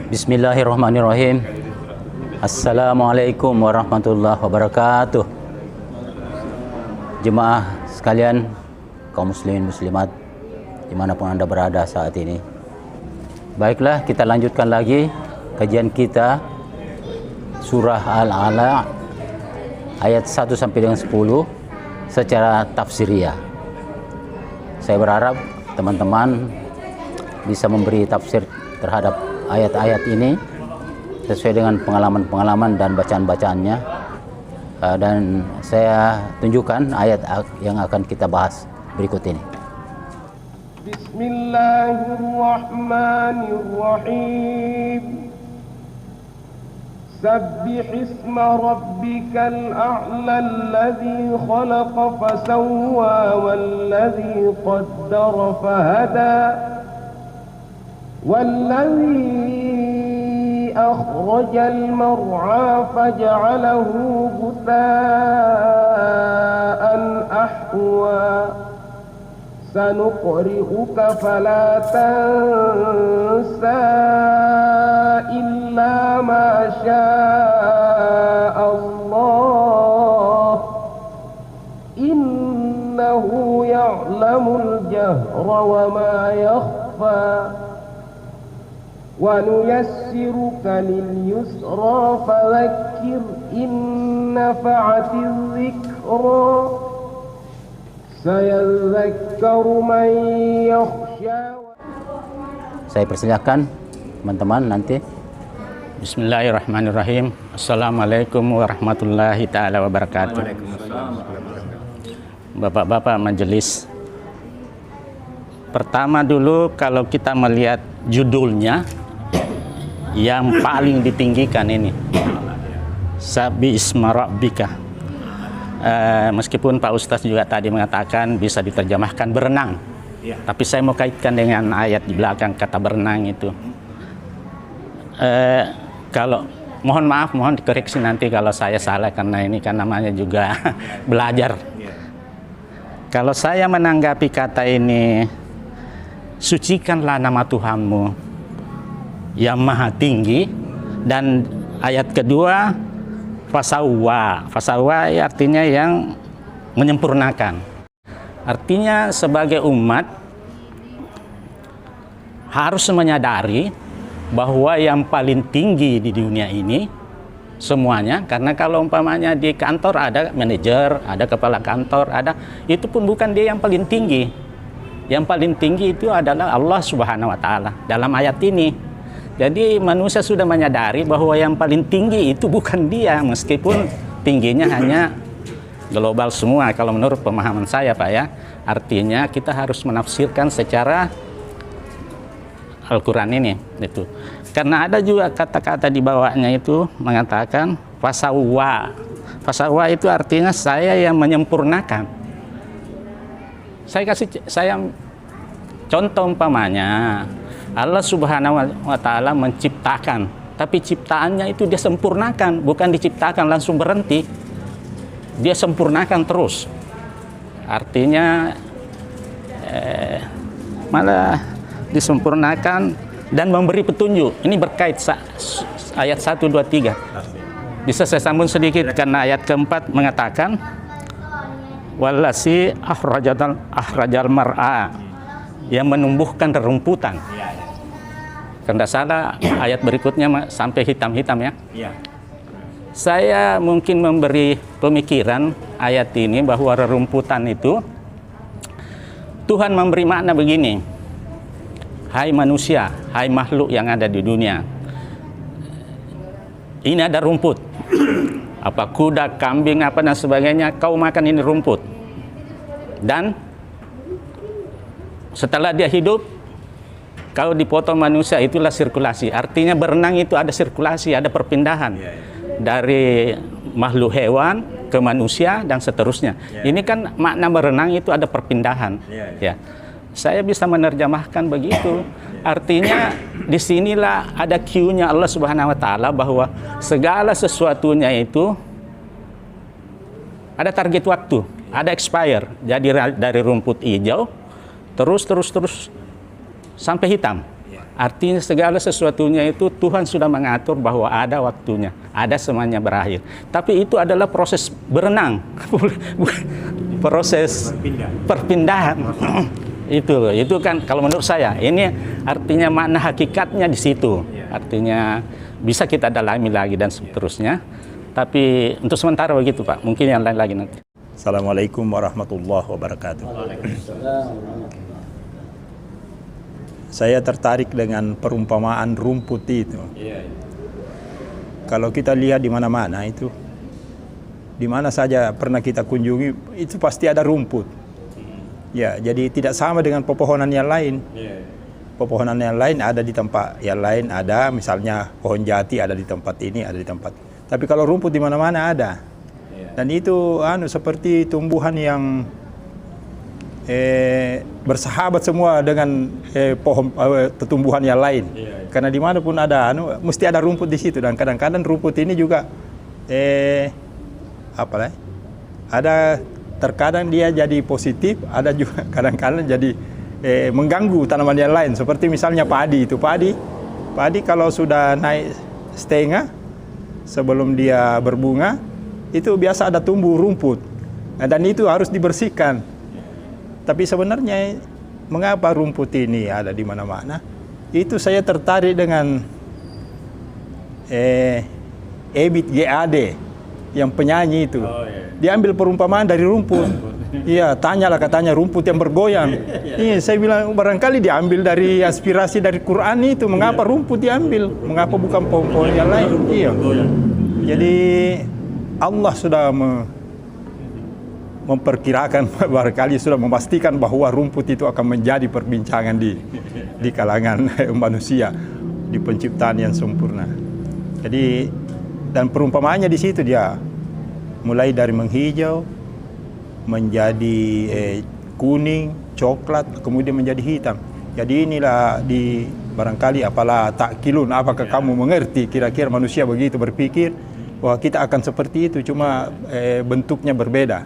Bismillahirrahmanirrahim. Assalamualaikum warahmatullahi wabarakatuh. Jemaah sekalian, kaum muslimin muslimat dimanapun Anda berada saat ini. Baiklah, kita lanjutkan lagi kajian kita surah Al-A'la ayat 1 sampai dengan 10 secara tafsiriyah. Saya berharap teman-teman bisa memberi tafsir terhadap ayat-ayat ini sesuai dengan pengalaman-pengalaman dan bacaan-bacaannya, dan saya tunjukkan ayat yang akan kita bahas berikut ini. Bismillahirrahmanirrahim. Sabbih isma rabbikal a'la alladhi khalaqa fasawwa walladhi qaddara fahada والذي أخرج المرعى فجعله غثاء أحوى سنقرئك فلا تنسى إلا ما شاء الله إنه يعلم الجهر وما يخفى وَنُيَسِّرُكَ لِلْيُسْرَى فَذَكِّرْ إِن نَّفَعَتِ الذِّكْرَى سَيَذَّكَّرُ مَن يَخْشَى. Saya persilakan teman-teman nanti. Bismillahirrahmanirrahim. Assalamualaikum warahmatullahi ta'ala wabarakatuh. Bapak-bapak majelis, pertama dulu kalau kita melihat judulnya yang paling ditinggikan ini, Sabbih isma rabbika. Meskipun Pak Ustadz juga tadi mengatakan bisa diterjemahkan berenang, tapi saya mau kaitkan dengan ayat di belakang kata berenang itu. Kalau mohon maaf, mohon dikoreksi nanti kalau saya salah, karena ini kan namanya juga belajar. Kalau saya menanggapi kata ini, sucikanlah nama Tuhanmu yang maha tinggi, dan ayat kedua fasawwa. Fasawwa artinya yang menyempurnakan. Artinya sebagai umat harus menyadari bahwa yang paling tinggi di dunia ini semuanya, karena kalau umpamanya di kantor ada manajer, ada kepala kantor, ada, itu pun bukan dia yang paling tinggi. Yang paling tinggi itu adalah Allah Subhanahu wa Ta'ala dalam ayat ini. Jadi manusia sudah menyadari bahwa yang paling tinggi itu bukan dia, meskipun tingginya hanya global semua kalau menurut pemahaman saya, Pak, ya. Artinya kita harus menafsirkan secara Al-Quran ini itu. Karena ada juga kata-kata di bawahnya itu mengatakan fasawwa. Fasawwa itu artinya saya yang menyempurnakan. Saya contoh umpamanya Allah Subhanahu wa Ta'ala menciptakan, tapi ciptaannya itu dia sempurnakan, bukan diciptakan langsung berhenti, dia sempurnakan terus. Artinya malah disempurnakan dan memberi petunjuk. Ini berkait ayat 1, 2, 3. Bisa saya sambung sedikit, karena ayat keempat mengatakan wallasi akhrajal mar'a, yang menumbuhkan rerumputan. Karena salah, ayat berikutnya sampai hitam-hitam, ya. Saya mungkin memberi pemikiran ayat ini bahwa rerumputan itu Tuhan memberi makna begini: hai manusia, hai makhluk yang ada di dunia, ini ada rumput, apa kuda, kambing, apa dan sebagainya, kau makan ini rumput, dan setelah dia hidup kau dipotong manusia, itulah sirkulasi. Artinya berenang itu ada sirkulasi, ada perpindahan dari makhluk hewan ke manusia dan seterusnya. Ini kan makna berenang itu ada perpindahan. Ya, saya bisa menerjemahkan begitu. Artinya disinilah ada cue-nya Allah Subhanahu wa Ta'ala bahwa segala sesuatunya itu ada target waktu, ada expire. Jadi dari rumput hijau terus sampai hitam. Artinya segala sesuatunya itu Tuhan sudah mengatur bahwa ada waktunya, ada semuanya berakhir. Tapi itu adalah proses berenang, proses perpindahan. Itu kan kalau menurut saya ini artinya makna hakikatnya di situ. Artinya bisa kita dalami lagi dan seterusnya. Tapi untuk sementara begitu Pak, mungkin yang lain lagi nanti. Assalamualaikum warahmatullahi wabarakatuh. Saya tertarik dengan perumpamaan rumput itu. Kalau kita lihat di mana-mana itu, di mana saja pernah kita kunjungi, itu pasti ada rumput. Ya, jadi tidak sama dengan pepohonan yang lain. Pepohonan yang lain ada di tempat yang lain ada, misalnya pohon jati ada di tempat ini, ada di tempat. Tapi kalau rumput di mana-mana ada. Dan itu seperti tumbuhan yang bersahabat semua dengan pohon tumbuhan yang lain. Karena dimanapun ada, mesti ada rumput di situ. Dan kadang-kadang rumput ini juga ada terkadang dia jadi positif, ada juga kadang-kadang jadi mengganggu tanaman yang lain. Seperti misalnya padi itu, padi kalau sudah naik setengah sebelum dia berbunga, itu biasa ada tumbuh rumput. Nah, dan itu harus dibersihkan. Tapi sebenarnya mengapa rumput ini ada di mana-mana? Itu saya tertarik dengan Ebit GAD yang penyanyi itu. Diambil perumpamaan dari rumput. Iya, tanyalah katanya rumput yang bergoyang. Iya, saya bilang barangkali diambil dari inspirasi dari Quran itu. Mengapa rumput diambil? Mengapa bukan pohon-pohon yang lain? Iya. Jadi Allah sudah memperkirakan, barangkali sudah memastikan bahwa rumput itu akan menjadi perbincangan di kalangan manusia di penciptaan yang sempurna. Jadi dan perumpamaannya di situ dia mulai dari menghijau menjadi kuning, coklat, kemudian menjadi hitam. Jadi inilah barangkali apalah takkilun, apakah kamu mengerti kira-kira manusia begitu berpikir bahwa kita akan seperti itu, cuma bentuknya berbeda.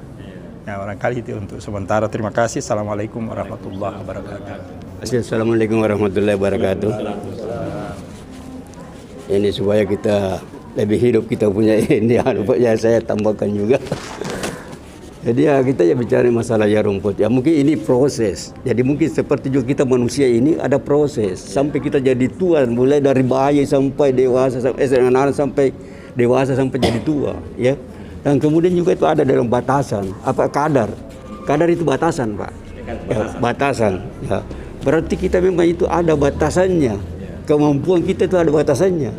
Ya, barangkali itu untuk sementara. Terima kasih. Assalamualaikum warahmatullahi wabarakatuh. Assalamualaikum warahmatullahi wabarakatuh. Ini supaya kita lebih hidup kita punya ini, ya saya tambahkan juga. Jadi ya kita ya bicara masalah ya rumput. Ya mungkin ini proses. Jadi mungkin seperti juga kita manusia ini ada proses sampai kita jadi tua, mulai dari bayi sampai dewasa, anak-anak sampai dewasa sampai jadi tua, ya. Dan kemudian juga itu ada dalam batasan, kadar itu batasan Pak, ya, batasan. Ya. Berarti kita memang itu ada batasannya, kemampuan kita itu ada batasannya.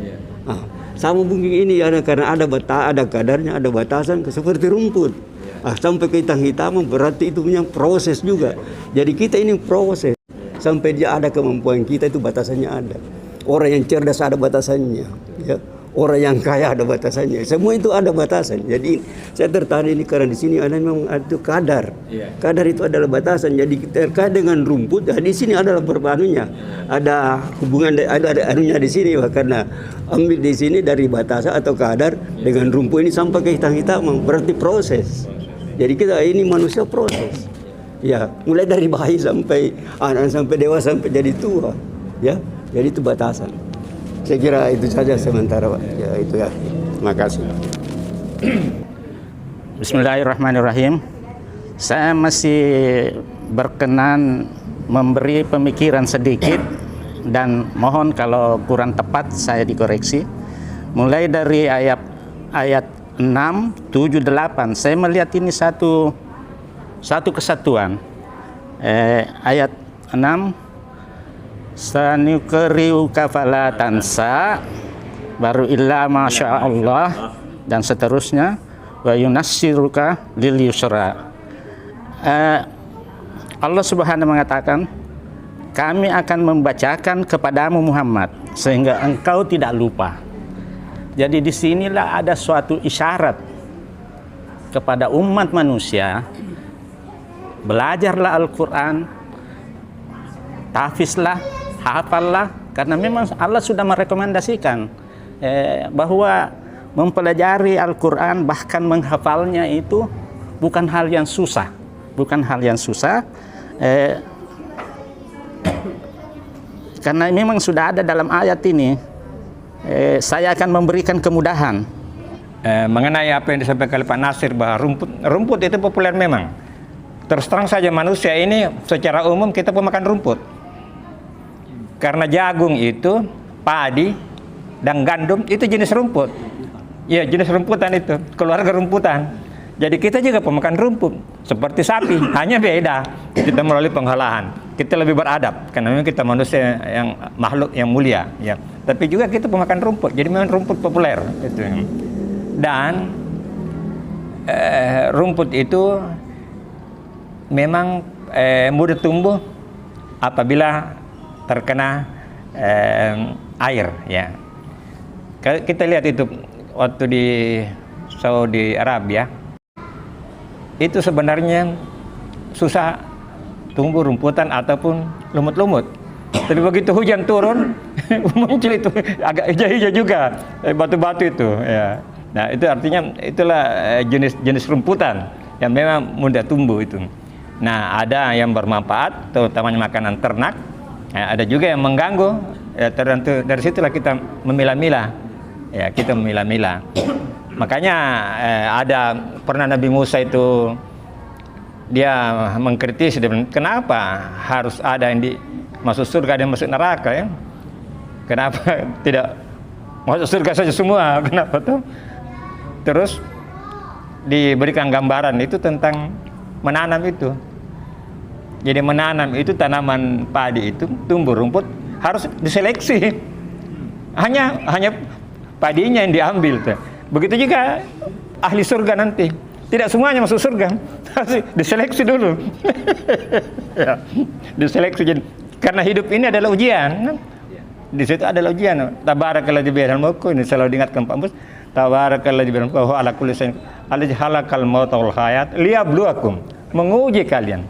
Nah, sama mungkin ini ada karena ada kadarnya, ada batasan seperti rumput. Sampai ke hitam-hitaman berarti itu punya proses juga. Jadi kita ini proses sampai dia ada kemampuan kita itu batasannya ada. Orang yang cerdas ada batasannya, ya. Orang yang kaya ada batasannya. Semua itu ada batasan. Jadi saya tertarik ini karena di sini ada memang itu kadar. Kadar itu adalah batasan. Jadi terkait dengan rumput, di sini adalah berbanunya. Ada hubungan ada anunya di sini karena ambil di sini dari batasan atau kadar dengan rumput ini sampai ke hitam-hitam berarti proses. Jadi kita ini manusia proses. Ya, mulai dari bayi sampai anak sampai dewasa sampai jadi tua. Ya, jadi itu batasan. Saya kira itu saja sementara Pak. Ya itu ya. Terima kasih. Bismillahirrahmanirrahim. Saya masih berkenan memberi pemikiran sedikit dan mohon kalau kurang tepat saya dikoreksi. Mulai dari ayat 6, 7, 8. Saya melihat ini satu kesatuan. Ayat 6 sanukriuka fala tansa baru illa masya Allah dan seterusnya wa yunassiruka lil yusra. Allah Subhanahu mengatakan kami akan membacakan kepadamu Muhammad sehingga engkau tidak lupa. Jadi disinilah ada suatu isyarat kepada umat manusia, belajarlah Al-Quran, tahfizlah, hafallah, karena memang Allah sudah merekomendasikan bahwa mempelajari Al-Quran bahkan menghafalnya itu bukan hal yang susah, karena memang sudah ada dalam ayat ini, saya akan memberikan kemudahan. Mengenai apa yang disampaikan oleh Pak Nasir bahwa rumput itu populer memang. Terus terang saja manusia ini secara umum kita pemakan rumput. Karena jagung itu, padi, dan gandum itu jenis rumput. Ya, jenis rumputan itu, keluarga rumputan. Jadi kita juga pemakan rumput, seperti sapi, hanya beda. Kita melalui pengolahan, kita lebih beradab, karena memang kita manusia yang makhluk yang mulia. Ya. Tapi juga kita pemakan rumput, jadi memang rumput populer. Itu. Dan rumput itu memang mudah tumbuh apabila terkena air. Ya. Kita lihat itu waktu di Saudi Arabia, itu sebenarnya susah tumbuh rumputan ataupun lumut-lumut. Tapi begitu hujan turun, muncul itu agak hijau-hijau juga batu-batu itu. Ya. Nah itu artinya itulah jenis rumputan yang memang mudah tumbuh itu. Nah ada yang bermanfaat, terutamanya makanan ternak. Ya, ada juga yang mengganggu. Ya, tertentu dari situlah kita memilah-milah. Ya kita memilah-milah. Makanya ada pernah Nabi Musa itu dia mengkritisi, kenapa harus ada yang masuk surga dan masuk neraka ya? Kenapa tidak masuk surga saja semua? Kenapa tuh? Terus diberikan gambaran itu tentang menanam itu. Jadi menanam itu tanaman padi itu tumbuh rumput harus diseleksi. Hanya padinya yang diambil tuh. Begitu juga ahli surga nanti. Tidak semuanya masuk surga. Harus diseleksi dulu. Ya, diseleksi. Karena hidup ini adalah ujian. Di situ adalah ujian. Tabarakalladzi biyadihil mulku, ini selalu diingatkan Pak Mus. Tabarakalladzi biyadihil mulku wa huwa ala kulli syai'in qadir, halakal mauta wal hayat liyabluwakum, menguji kalian.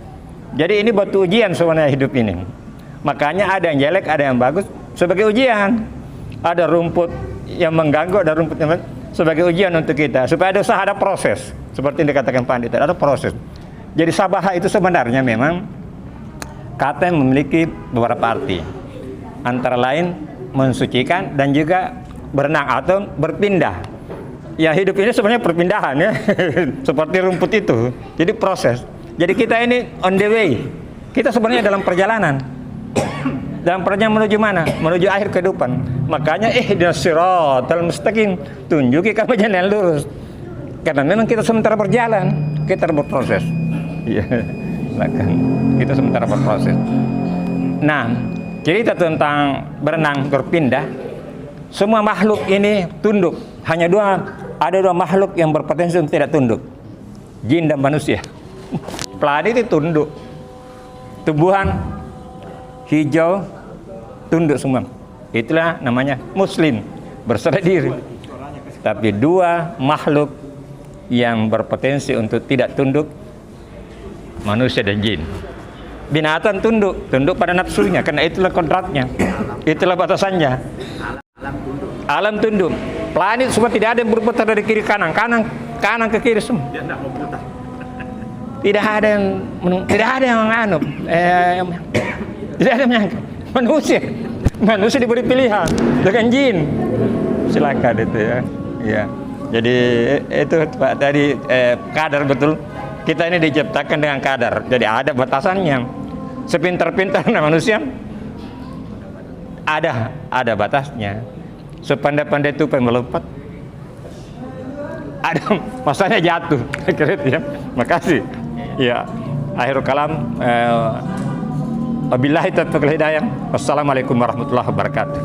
Jadi ini batu ujian sebenarnya hidup ini. Makanya ada yang jelek, ada yang bagus sebagai ujian. Ada rumput yang mengganggu, ada rumput yang sebagai ujian untuk kita, supaya ada usaha, ada proses. Seperti yang dikatakan Pandit, ada proses. Jadi sabaha itu sebenarnya memang kata yang memiliki beberapa arti. Antara lain mensucikan dan juga berenang atau berpindah. Ya hidup ini sebenarnya perpindahan ya. Seperti rumput itu. Jadi proses. Jadi kita ini on the way. Kita sebenarnya dalam perjalanan. Dalam perjalanan menuju mana? Menuju akhir kehidupan. Makanya ihdinas siratal mustaqim, tunjuki kami jalan yang lurus. Karena memang kita sementara berjalan, kita berproses. Iya. Kita sementara berproses. Nah, cerita tentang berenang berpindah, semua makhluk ini tunduk. Hanya ada dua makhluk yang berpotensi untuk tidak tunduk. Jin dan manusia. Planet itu tunduk. Tumbuhan hijau tunduk semua. Itulah namanya muslim, berserah diri. Tapi dua makhluk yang berpotensi untuk tidak tunduk, manusia dan jin. Binatang tunduk pada nafsunya, karena itulah kontraknya, itulah batasannya. Alam tunduk. Planet semua tidak ada yang berputar dari kiri kanan ke kiri semua. Tidak ada yang menganu, tidak ada yang menyangka. Manusia diberi pilihan dengan jin. Silakan itu ya. Ya. Jadi itu Pak tadi kadar betul. Kita ini diciptakan dengan kadar. Jadi ada batasannya. Sepintar-pintarnya manusia ada batasnya. Sepandai-pandai tupai melompat, ada masanya jatuh. Kira ya. Makasih. Ya. Akhirul kalam. Wabillahi taufiq wal hidayah. Wassalamualaikum warahmatullahi wabarakatuh.